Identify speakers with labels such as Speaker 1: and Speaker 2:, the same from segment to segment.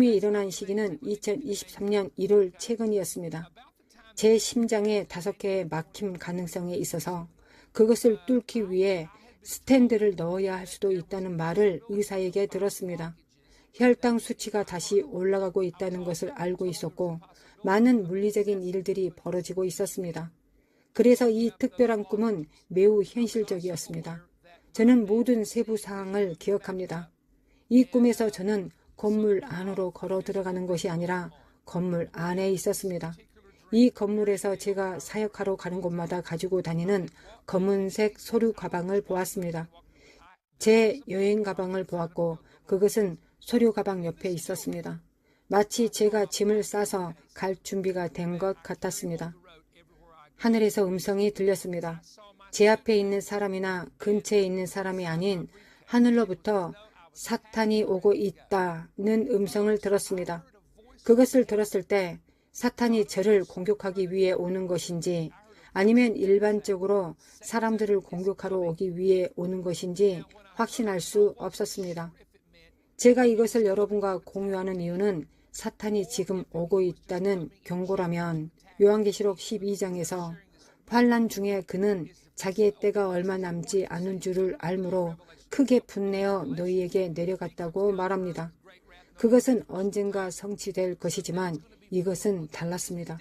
Speaker 1: 꿈이 일어난 시기는 2023년 1월 최근이었습니다. 제 심장에 5개의 막힘 가능성이 있어서 그것을 뚫기 위해 스텐드를 넣어야 할 수도 있다는 말을 의사에게 들었습니다. 혈당 수치가 다시 올라가고 있다는 것을 알고 있었고 많은 물리적인 일들이 벌어지고 있었습니다. 그래서 이 특별한 꿈은 매우 현실적이었습니다. 저는 모든 세부 사항을 기억합니다. 이 꿈에서 저는 건물 안으로 걸어 들어가는 것이 아니라 건물 안에 있었습니다. 이 건물에서 제가 사역하러 가는 곳마다 가지고 다니는 검은색 소류 가방을 보았습니다. 제 여행 가방을 보았고 그것은 소류 가방 옆에 있었습니다. 마치 제가 짐을 싸서 갈 준비가 된 것 같았습니다. 하늘에서 음성이 들렸습니다. 제 앞에 있는 사람이나 근처에 있는 사람이 아닌 하늘로부터 사탄이 오고 있다는 음성을 들었습니다. 그것을 들었을 때 사탄이 저를 공격하기 위해 오는 것인지 아니면 일반적으로 사람들을 공격하러 오기 위해 오는 것인지 확신할 수 없었습니다. 제가 이것을 여러분과 공유하는 이유는 사탄이 지금 오고 있다는 경고라면 요한계시록 12장에서 환난 중에 그는 자기의 때가 얼마 남지 않은 줄을 알므로 크게 분내어 너희에게 내려갔다고 말합니다. 그것은 언젠가 성취될 것이지만 이것은 달랐습니다.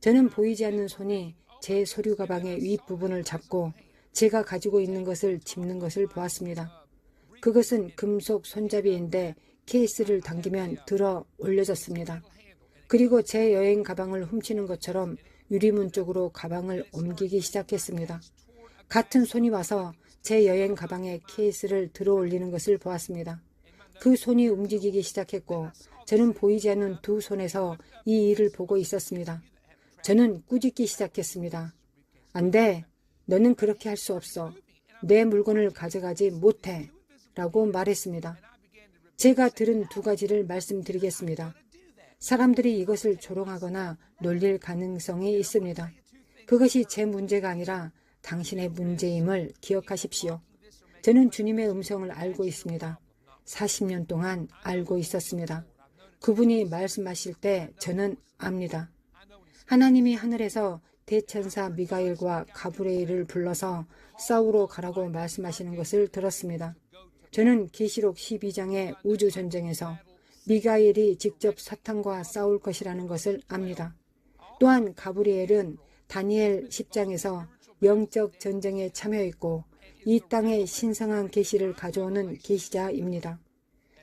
Speaker 1: 저는 보이지 않는 손이 제 소류 가방의 윗부분을 잡고 제가 가지고 있는 것을 짚는 것을 보았습니다. 그것은 금속 손잡이인데 케이스를 당기면 들어 올려졌습니다. 그리고 제 여행 가방을 훔치는 것처럼 유리문 쪽으로 가방을 옮기기 시작했습니다. 같은 손이 와서 제 여행 가방의 케이스를 들어 올리는 것을 보았습니다. 그 손이 움직이기 시작했고 저는 보이지 않는 두 손에서 이 일을 보고 있었습니다. 저는 꾸짖기 시작했습니다. 안 돼. 너는 그렇게 할 수 없어. 내 물건을 가져가지 못해. 라고 말했습니다. 제가 들은 2가지를 말씀드리겠습니다. 사람들이 이것을 조롱하거나 놀릴 가능성이 있습니다. 그것이 제 문제가 아니라 당신의 문제임을 기억하십시오. 저는 주님의 음성을 알고 있습니다. 40년 동안 알고 있었습니다. 그분이 말씀하실 때 저는 압니다. 하나님이 하늘에서 대천사 미가엘과 가브리엘을 불러서 싸우러 가라고 말씀하시는 것을 들었습니다. 저는 계시록 12장의 우주전쟁에서 미가엘이 직접 사탄과 싸울 것이라는 것을 압니다. 또한 가브리엘은 다니엘 10장에서 영적 전쟁에 참여했고 이 땅에 신성한 계시를 가져오는 계시자입니다.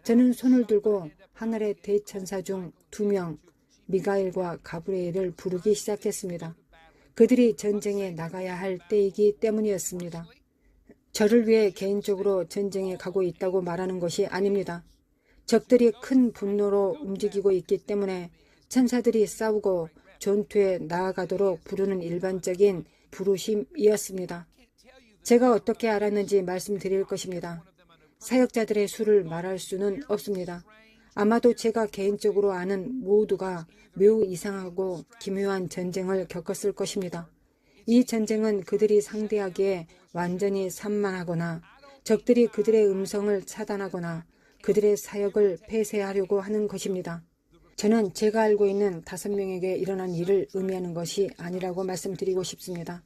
Speaker 1: 저는 손을 들고 하늘의 대천사 중 2명 미가엘과 가브리엘을 부르기 시작했습니다. 그들이 전쟁에 나가야 할 때이기 때문이었습니다. 저를 위해 개인적으로 전쟁에 가고 있다고 말하는 것이 아닙니다. 적들이 큰 분노로 움직이고 있기 때문에 천사들이 싸우고 전투에 나아가도록 부르는 일반적인 부르심이었습니다. 제가 어떻게 알았는지 말씀드릴 것입니다. 사역자들의 수를 말할 수는 없습니다. 아마도 제가 개인적으로 아는 모두가 매우 이상하고 기묘한 전쟁을 겪었을 것입니다. 이 전쟁은 그들이 상대하기에 완전히 산만하거나 적들이 그들의 음성을 차단하거나 그들의 사역을 폐쇄하려고 하는 것입니다. 저는 제가 알고 있는 5명에게 일어난 일을 의미하는 것이 아니라고 말씀드리고 싶습니다.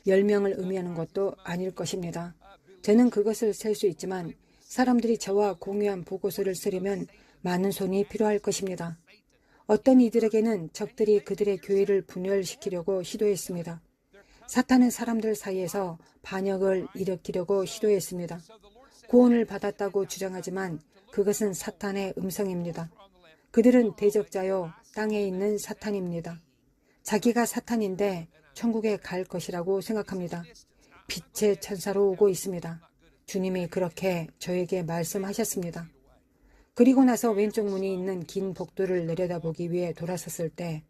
Speaker 1: 10명을 의미하는 것도 아닐 것입니다. 저는 그것을 셀 수 있지만 사람들이 저와 공유한 보고서를 쓰려면 많은 손이 필요할 것입니다. 어떤 이들에게는 적들이 그들의 교회를 분열시키려고 시도했습니다. 사탄은 사람들 사이에서 반역을 일으키려고 시도했습니다. 구원을 받았다고 주장하지만 그것은 사탄의 음성입니다. 그들은 대적자요 땅에 있는 사탄입니다. 자기가 사탄인데 천국에 갈 것이라고 생각합니다. 빛의 천사로 오고 있습니다. 주님이 그렇게 저에게 말씀하셨습니다. 그리고 나서 왼쪽 문이 있는 긴 복도를 내려다보기 위해 돌아섰을 때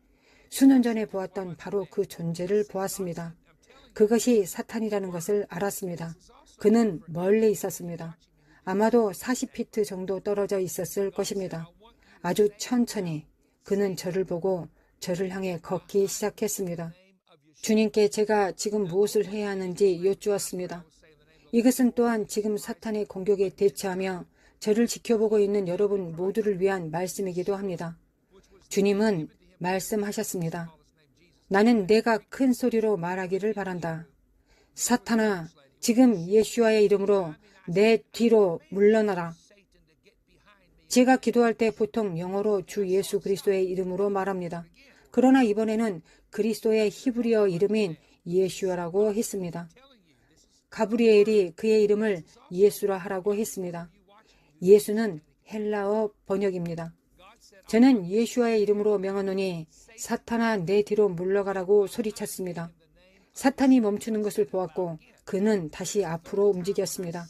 Speaker 1: 수년 전에 보았던 바로 그 존재를 보았습니다. 그것이 사탄이라는 것을 알았습니다. 그는 멀리 있었습니다. 아마도 40피트 정도 떨어져 있었을 것입니다. 아주 천천히 그는 저를 보고 저를 향해 걷기 시작했습니다. 주님께 제가 지금 무엇을 해야 하는지 여쭈었습니다. 이것은 또한 지금 사탄의 공격에 대처하며 저를 지켜보고 있는 여러분 모두를 위한 말씀이기도 합니다. 주님은 말씀하셨습니다. 나는 내가 큰 소리로 말하기를 바란다. 사탄아, 지금 예수와의 이름으로 내 뒤로 물러나라. 제가 기도할 때 보통 영어로 주 예수 그리스도의 이름으로 말합니다. 그러나 이번에는 그리스도의 히브리어 이름인 예수라고 했습니다. 가브리엘이 그의 이름을 예수라 하라고 했습니다. 예수는 헬라어 번역입니다. 저는 예수와의 이름으로 명하노니 사탄아 내 뒤로 물러가라고 소리쳤습니다. 사탄이 멈추는 것을 보았고 그는 다시 앞으로 움직였습니다.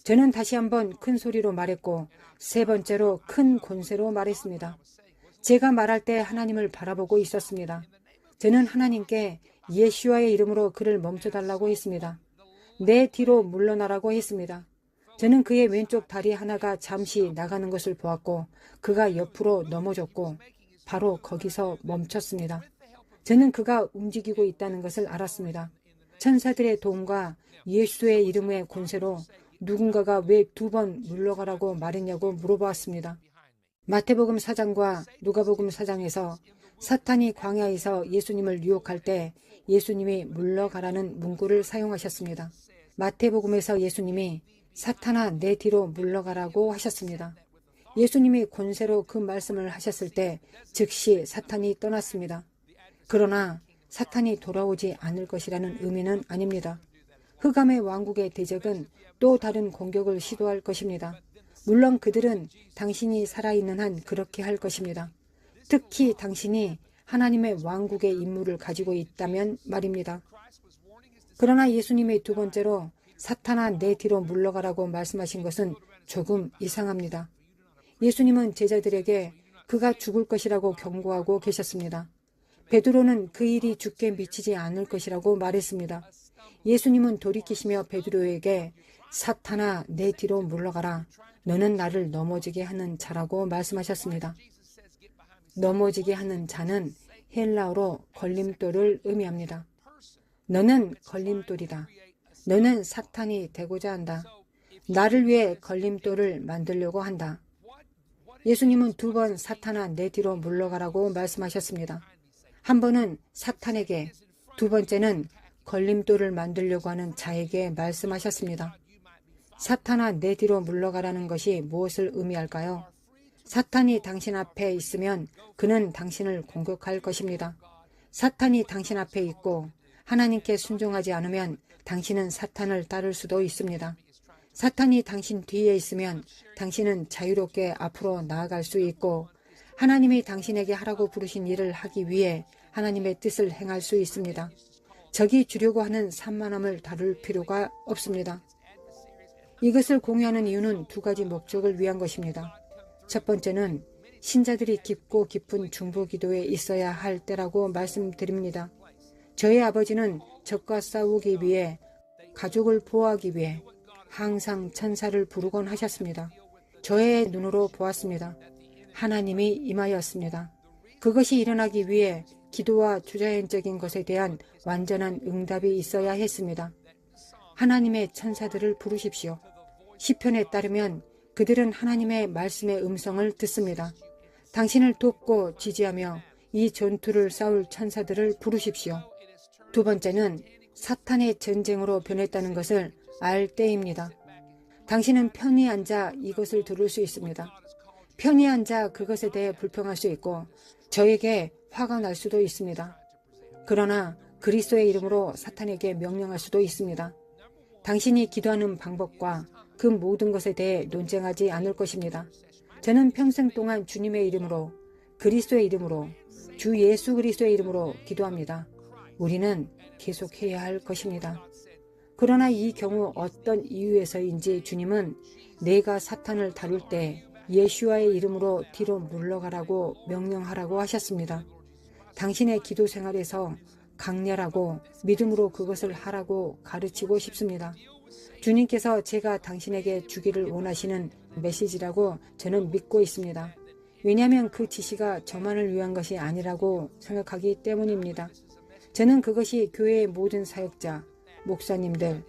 Speaker 1: 저는 다시 한번 큰 소리로 말했고 세 번째로 큰 권세로 말했습니다. 제가 말할 때 하나님을 바라보고 있었습니다. 저는 하나님께 예수와의 이름으로 그를 멈춰달라고 했습니다. 내 뒤로 물러나라고 했습니다. 저는 그의 왼쪽 다리 하나가 잠시 나가는 것을 보았고 그가 옆으로 넘어졌고 바로 거기서 멈췄습니다. 저는 그가 움직이고 있다는 것을 알았습니다. 천사들의 도움과 예수의 이름의 권세로 누군가가 왜 2번 물러가라고 말했냐고 물어보았습니다. 마태복음 4장과 누가복음 4장에서 사탄이 광야에서 예수님을 유혹할 때 예수님이 물러가라는 문구를 사용하셨습니다. 마태복음에서 예수님이 사탄아 내 뒤로 물러가라고 하셨습니다. 예수님이 권세로 그 말씀을 하셨을 때 즉시 사탄이 떠났습니다. 그러나 사탄이 돌아오지 않을 것이라는 의미는 아닙니다. 흑암의 왕국의 대적은 또 다른 공격을 시도할 것입니다. 물론 그들은 당신이 살아있는 한 그렇게 할 것입니다. 특히 당신이 하나님의 왕국의 임무를 가지고 있다면 말입니다. 그러나 예수님이 2번째로 사탄아 내 뒤로 물러가라고 말씀하신 것은 조금 이상합니다. 예수님은 제자들에게 그가 죽을 것이라고 경고하고 계셨습니다. 베드로는 그 일이 죽게 미치지 않을 것이라고 말했습니다. 예수님은 돌이키시며 베드로에게 사탄아 내 뒤로 물러가라. 너는 나를 넘어지게 하는 자라고 말씀하셨습니다. 넘어지게 하는 자는 헬라어로 걸림돌을 의미합니다. 너는 걸림돌이다. 너는 사탄이 되고자 한다. 나를 위해 걸림돌을 만들려고 한다. 예수님은 2번 사탄아 내 뒤로 물러가라고 말씀하셨습니다. 한 번은 사탄에게, 2번째는 걸림돌을 만들려고 하는 자에게 말씀하셨습니다. 사탄아 내 뒤로 물러가라는 것이 무엇을 의미할까요? 사탄이 당신 앞에 있으면 그는 당신을 공격할 것입니다. 사탄이 당신 앞에 있고 하나님께 순종하지 않으면 당신은 사탄을 따를 수도 있습니다. 사탄이 당신 뒤에 있으면 당신은 자유롭게 앞으로 나아갈 수 있고 하나님이 당신에게 하라고 부르신 일을 하기 위해 하나님의 뜻을 행할 수 있습니다. 적이 주려고 하는 산만함을 다룰 필요가 없습니다. 이것을 공유하는 이유는 2가지 목적을 위한 것입니다. 첫 번째는 신자들이 깊고 깊은 중보 기도에 있어야 할 때라고 말씀드립니다. 저의 아버지는 적과 싸우기 위해, 가족을 보호하기 위해 항상 천사를 부르곤 하셨습니다. 저의 눈으로 보았습니다. 하나님이 임하였습니다. 그것이 일어나기 위해 기도와 주자연적인 것에 대한 완전한 응답이 있어야 했습니다. 하나님의 천사들을 부르십시오. 시편에 따르면 그들은 하나님의 말씀의 음성을 듣습니다. 당신을 돕고 지지하며 이 전투를 싸울 천사들을 부르십시오. 2번째는 사탄의 전쟁으로 변했다는 것을 알 때입니다. 당신은 편히 앉아 이것을 들을 수 있습니다. 편히 앉아 그것에 대해 불평할 수 있고 저에게 화가 날 수도 있습니다. 그러나 그리스도의 이름으로 사탄에게 명령할 수도 있습니다. 당신이 기도하는 방법과 그 모든 것에 대해 논쟁하지 않을 것입니다. 저는 평생 동안 주님의 이름으로, 그리스도의 이름으로, 주 예수 그리스도의 이름으로 기도합니다. 우리는 계속해야 할 것입니다. 그러나 이 경우 어떤 이유에서인지 주님은 내가 사탄을 다룰 때 예수와의 이름으로 뒤로 물러가라고 명령하라고 하셨습니다. 당신의 기도 생활에서 강렬하고 믿음으로 그것을 하라고 가르치고 싶습니다. 주님께서 제가 당신에게 주기를 원하시는 메시지라고 저는 믿고 있습니다. 왜냐하면 그 지시가 저만을 위한 것이 아니라고 생각하기 때문입니다. 저는 그것이 교회의 모든 사역자, 목사님들,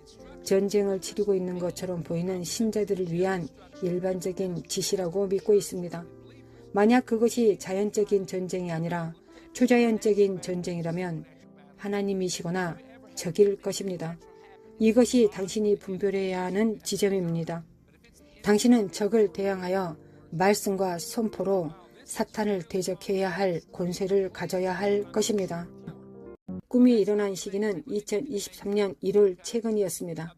Speaker 1: 전쟁을 치르고 있는 것처럼 보이는 신자들을 위한 일반적인 지시라고 믿고 있습니다. 만약 그것이 자연적인 전쟁이 아니라 초자연적인 전쟁이라면 하나님이시거나 적일 것입니다. 이것이 당신이 분별해야 하는 지점입니다. 당신은 적을 대항하여 말씀과 선포로 사탄을 대적해야 할 권세를 가져야 할 것입니다. 꿈이 일어난 시기는 2023년 1월 최근이었습니다.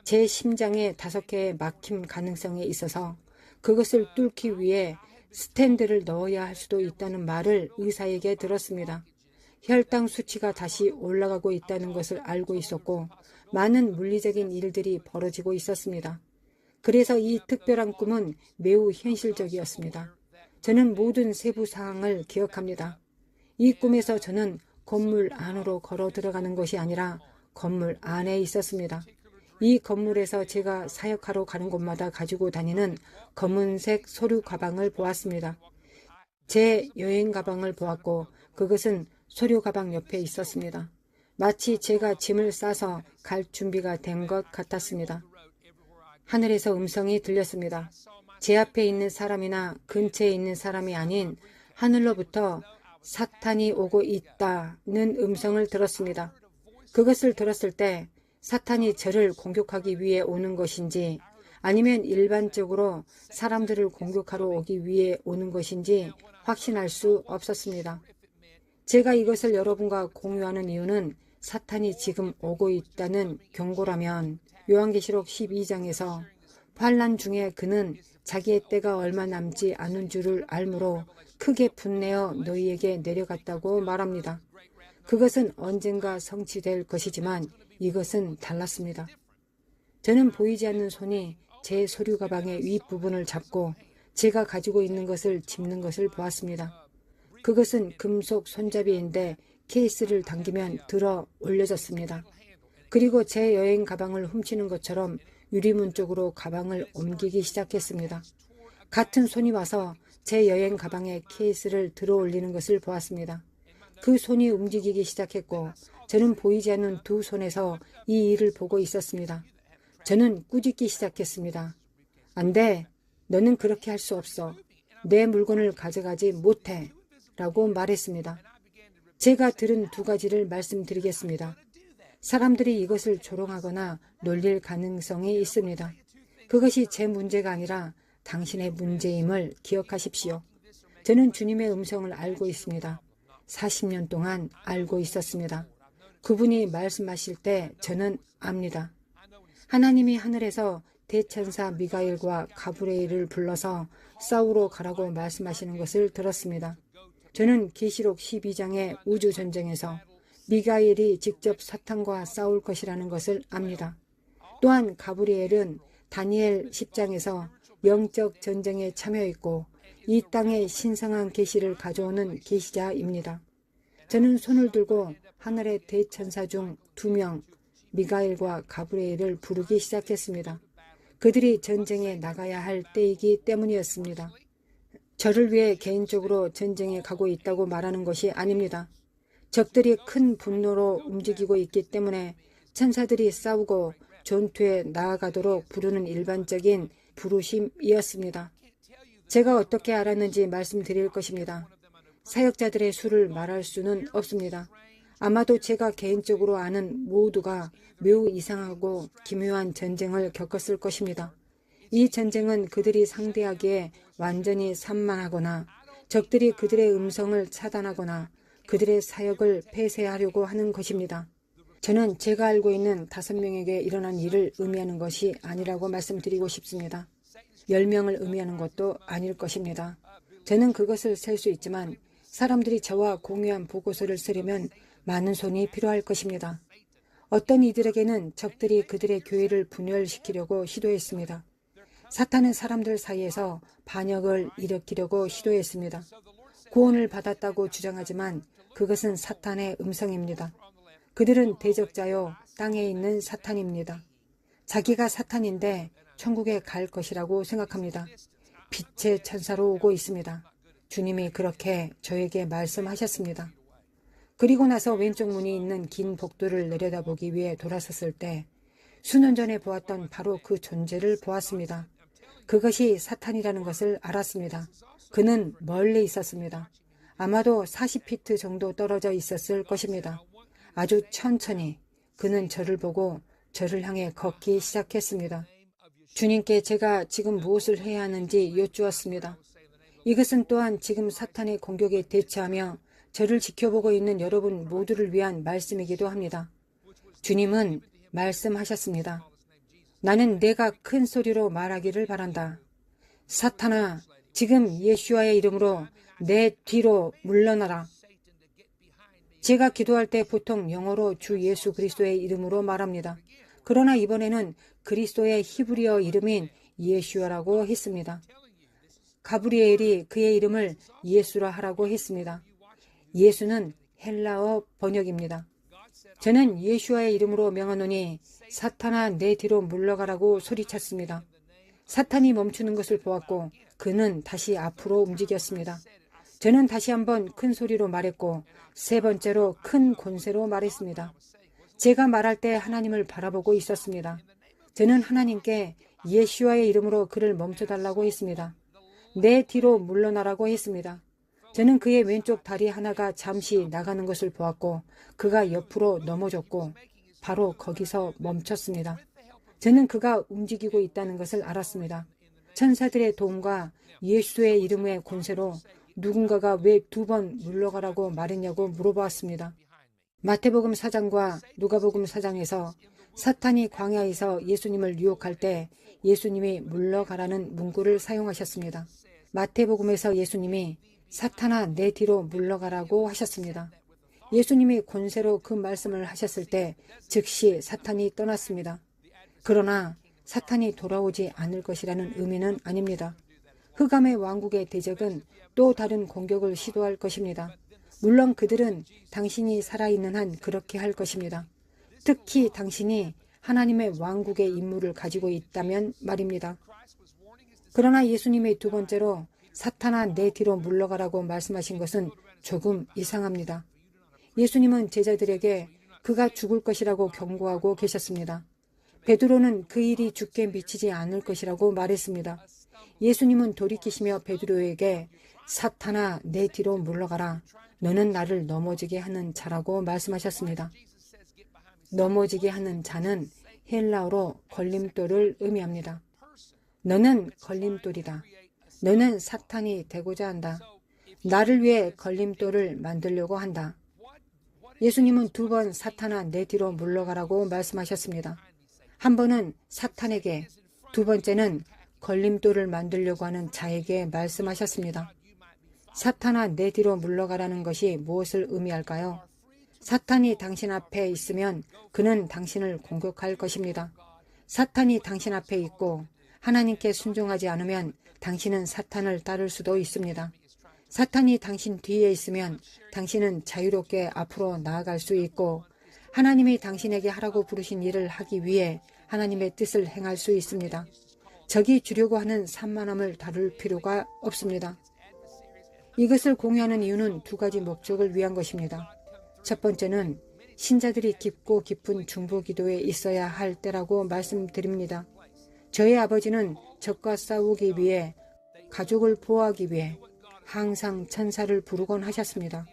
Speaker 1: 제 심장에 5개의 막힘 가능성에 있어서 그것을 뚫기 위해 스텐드를 넣어야 할 수도 있다는 말을 의사에게 들었습니다. 혈당 수치가 다시 올라가고 있다는 것을 알고 있었고 많은 물리적인 일들이 벌어지고 있었습니다. 그래서 이 특별한 꿈은 매우 현실적이었습니다. 저는 모든 세부 사항을 기억합니다. 이 꿈에서 저는 건물 안으로 걸어 들어가는 것이 아니라 건물 안에 있었습니다. 이 건물에서 제가 사역하러 가는 곳마다 가지고 다니는 검은색 서류 가방을 보았습니다. 제 여행 가방을 보았고 그것은 서류 가방 옆에 있었습니다. 마치 제가 짐을 싸서 갈 준비가 된 것 같았습니다. 하늘에서 음성이 들렸습니다. 제 앞에 있는 사람이나 근처에 있는 사람이 아닌 하늘로부터 사탄이 오고 있다는 음성을 들었습니다. 그것을 들었을 때 사탄이 저를 공격하기 위해 오는 것인지 아니면 일반적으로 사람들을 공격하러 오기 위해 오는 것인지 확신할 수 없었습니다. 제가 이것을 여러분과 공유하는 이유는 사탄이 지금 오고 있다는 경고라면 요한계시록 12장에서 환난 중에 그는 자기의 때가 얼마 남지 않은 줄을 알므로 크게 분내어 너희에게 내려갔다고 말합니다. 그것은 언젠가 성취될 것이지만 이것은 달랐습니다. 저는 보이지 않는 손이 제 서류 가방의 윗부분을 잡고 제가 가지고 있는 것을 짚는 것을 보았습니다. 그것은 금속 손잡이인데 케이스를 당기면 들어 올려졌습니다. 그리고 제 여행 가방을 훔치는 것처럼 유리문 쪽으로 가방을 옮기기 시작했습니다. 같은 손이 와서 제 여행 가방의 케이스를 들어 올리는 것을 보았습니다. 그 손이 움직이기 시작했고 저는 보이지 않는 두 손에서 이 일을 보고 있었습니다. 저는 꾸짖기 시작했습니다. 안 돼. 너는 그렇게 할 수 없어. 내 물건을 가져가지 못해. 라고 말했습니다. 제가 들은 2가지를 말씀드리겠습니다. 사람들이 이것을 조롱하거나 놀릴 가능성이 있습니다. 그것이 제 문제가 아니라 당신의 문제임을 기억하십시오. 저는 주님의 음성을 알고 있습니다. 40년 동안 알고 있었습니다. 그분이 말씀하실 때 저는 압니다. 하나님이 하늘에서 대천사 미가엘과 가브리엘을 불러서 싸우러 가라고 말씀하시는 것을 들었습니다. 저는 계시록 12장의 우주전쟁에서 미가엘이 직접 사탄과 싸울 것이라는 것을 압니다. 또한 가브리엘은 다니엘 10장에서 영적 전쟁에 참여했고 이 땅에 신성한 계시를 가져오는 계시자입니다. 저는 손을 들고 하늘의 대천사 중 2명 미가엘과 가브리엘을 부르기 시작했습니다. 그들이 전쟁에 나가야 할 때이기 때문이었습니다. 저를 위해 개인적으로 전쟁에 가고 있다고 말하는 것이 아닙니다. 적들이 큰 분노로 움직이고 있기 때문에 천사들이 싸우고 전투에 나아가도록 부르는 일반적인 부르심이었습니다. 제가 어떻게 알았는지 말씀드릴 것입니다. 사역자들의 수를 말할 수는 없습니다. 아마도 제가 개인적으로 아는 모두가 매우 이상하고 기묘한 전쟁을 겪었을 것입니다. 이 전쟁은 그들이 상대하기에 완전히 산만하거나 적들이 그들의 음성을 차단하거나 그들의 사역을 폐쇄하려고 하는 것입니다. 저는 제가 알고 있는 5명에게 일어난 일을 의미하는 것이 아니라고 말씀드리고 싶습니다. 10명을 의미하는 것도 아닐 것입니다. 저는 그것을 셀 수 있지만 사람들이 저와 공유한 보고서를 쓰려면 많은 손이 필요할 것입니다. 어떤 이들에게는 적들이 그들의 교회를 분열시키려고 시도했습니다. 사탄은 사람들 사이에서 반역을 일으키려고 시도했습니다. 구원을 받았다고 주장하지만 그것은 사탄의 음성입니다. 그들은 대적자요 땅에 있는 사탄입니다. 자기가 사탄인데 천국에 갈 것이라고 생각합니다. 빛의 천사로 오고 있습니다. 주님이 그렇게 저에게 말씀하셨습니다. 그리고 나서 왼쪽 문이 있는 긴 복도를 내려다보기 위해 돌아섰을 때 수년 전에 보았던 바로 그 존재를 보았습니다. 그것이 사탄이라는 것을 알았습니다. 그는 멀리 있었습니다. 아마도 40피트 정도 떨어져 있었을 것입니다. 아주 천천히 그는 저를 보고 저를 향해 걷기 시작했습니다. 주님께 제가 지금 무엇을 해야 하는지 여쭈었습니다. 이것은 또한 지금 사탄의 공격에 대처하며 저를 지켜보고 있는 여러분 모두를 위한 말씀이기도 합니다. 주님은 말씀하셨습니다. 나는 내가 큰 소리로 말하기를 바란다. 사탄아, 지금 예수와의 이름으로 내 뒤로 물러나라. 제가 기도할 때 보통 영어로 주 예수 그리스도의 이름으로 말합니다. 그러나 이번에는 그리스도의 히브리어 이름인 예수아라고 했습니다. 가브리엘이 그의 이름을 예수라 하라고 했습니다. 예수는 헬라어 번역입니다. 저는 예수와의 이름으로 명하노니 사탄아 내 뒤로 물러가라고 소리쳤습니다. 사탄이 멈추는 것을 보았고 그는 다시 앞으로 움직였습니다. 저는 다시 한번 큰 소리로 말했고 세 번째로 큰 권세로 말했습니다. 제가 말할 때 하나님을 바라보고 있었습니다. 저는 하나님께 예수와의 이름으로 그를 멈춰달라고 했습니다. 내 뒤로 물러나라고 했습니다. 저는 그의 왼쪽 다리 하나가 잠시 나가는 것을 보았고 그가 옆으로 넘어졌고 바로 거기서 멈췄습니다. 저는 그가 움직이고 있다는 것을 알았습니다. 천사들의 도움과 예수의 이름의 권세로 누군가가 왜 2번 물러가라고 말했냐고 물어보았습니다. 마태복음 4장과 누가복음 4장에서 사탄이 광야에서 예수님을 유혹할 때 예수님이 물러가라는 문구를 사용하셨습니다. 마태복음에서 예수님이 사탄아 내 뒤로 물러가라고 하셨습니다. 예수님이 권세로 그 말씀을 하셨을 때 즉시 사탄이 떠났습니다. 그러나 사탄이 돌아오지 않을 것이라는 의미는 아닙니다. 흑암의 왕국의 대적은 또 다른 공격을 시도할 것입니다. 물론 그들은 당신이 살아있는 한 그렇게 할 것입니다. 특히 당신이 하나님의 왕국의 임무를 가지고 있다면 말입니다. 그러나 예수님이 두 번째로 사탄아 내 뒤로 물러가라고 말씀하신 것은 조금 이상합니다. 예수님은 제자들에게 그가 죽을 것이라고 경고하고 계셨습니다. 베드로는 그 일이 죽게 미치지 않을 것이라고 말했습니다. 예수님은 돌이키시며 베드로에게 사탄아 내 뒤로 물러가라. 너는 나를 넘어지게 하는 자라고 말씀하셨습니다. 넘어지게 하는 자는 헬라어로 걸림돌을 의미합니다. 너는 걸림돌이다. 너는 사탄이 되고자 한다. 나를 위해 걸림돌을 만들려고 한다. 예수님은 2번 사탄아 내 뒤로 물러가라고 말씀하셨습니다. 한 번은 사탄에게, 두 번째는 걸림돌을 만들려고 하는 자에게 말씀하셨습니다. 사탄아 내 뒤로 물러가라는 것이 무엇을 의미할까요? 사탄이 당신 앞에 있으면 그는 당신을 공격할 것입니다. 사탄이 당신 앞에 있고 하나님께 순종하지 않으면 당신은 사탄을 따를 수도 있습니다. 사탄이 당신 뒤에 있으면 당신은 자유롭게 앞으로 나아갈 수 있고 하나님이 당신에게 하라고 부르신 일을 하기 위해 하나님의 뜻을 행할 수 있습니다. 적이 주려고 하는 산만함을 다룰 필요가 없습니다. 이것을 공유하는 이유는 2가지 목적을 위한 것입니다. 첫 번째는 신자들이 깊고 깊은 중보 기도에 있어야 할 때라고 말씀드립니다. 저의 아버지는 적과 싸우기 위해, 가족을 보호하기 위해 항상 천사를 부르곤 하셨습니다.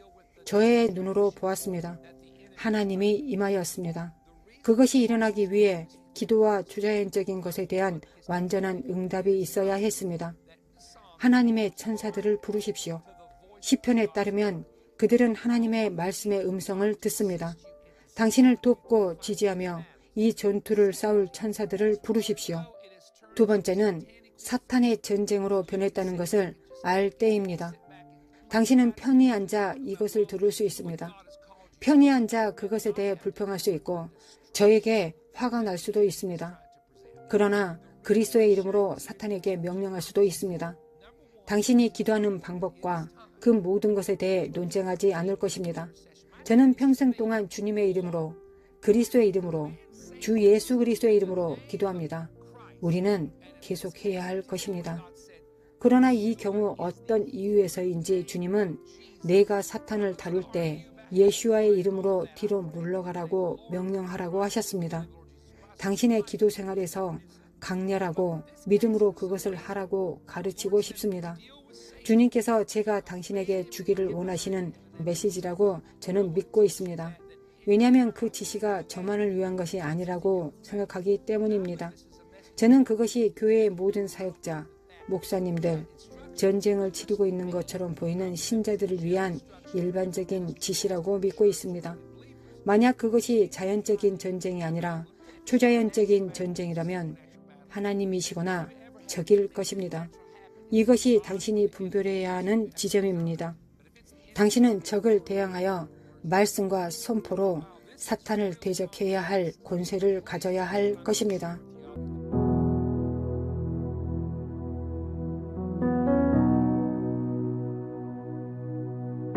Speaker 1: 저의 눈으로 보았습니다. 하나님이 임하였습니다. 그것이 일어나기 위해 기도와 주자연적인 것에 대한 완전한 응답이 있어야 했습니다. 하나님의 천사들을 부르십시오. 시편에 따르면 그들은 하나님의 말씀의 음성을 듣습니다. 당신을 돕고 지지하며 이 전투를 싸울 천사들을 부르십시오. 두 번째는 사탄의 전쟁으로 변했다는 것을 알 때입니다. 당신은 편히 앉아 이것을 들을 수 있습니다. 편히 앉아 그것에 대해 불평할 수 있고 저에게 화가 날 수도 있습니다. 그러나 그리스도의 이름으로 사탄에게 명령할 수도 있습니다. 당신이 기도하는 방법과 그 모든 것에 대해 논쟁하지 않을 것입니다. 저는 평생 동안 주님의 이름으로, 그리스도의 이름으로, 주 예수 그리스도의 이름으로 기도합니다. 우리는 계속해야 할 것입니다. 그러나 이 경우 어떤 이유에서인지 주님은 내가 사탄을 다룰 때 예수와의 이름으로 뒤로 물러가라고 명령하라고 하셨습니다. 당신의 기도 생활에서 강렬하고 믿음으로 그것을 하라고 가르치고 싶습니다. 주님께서 제가 당신에게 주기를 원하시는 메시지라고 저는 믿고 있습니다. 왜냐하면 그 지시가 저만을 위한 것이 아니라고 생각하기 때문입니다. 저는 그것이 교회의 모든 사역자, 목사님들, 전쟁을 치르고 있는 것처럼 보이는 신자들을 위한 일반적인 지시라고 믿고 있습니다. 만약 그것이 자연적인 전쟁이 아니라 초자연적인 전쟁이라면 하나님이시거나 적일 것입니다. 이것이 당신이 분별해야 하는 지점입니다. 당신은 적을 대항하여 말씀과 선포로 사탄을 대적해야 할 권세를 가져야 할 것입니다.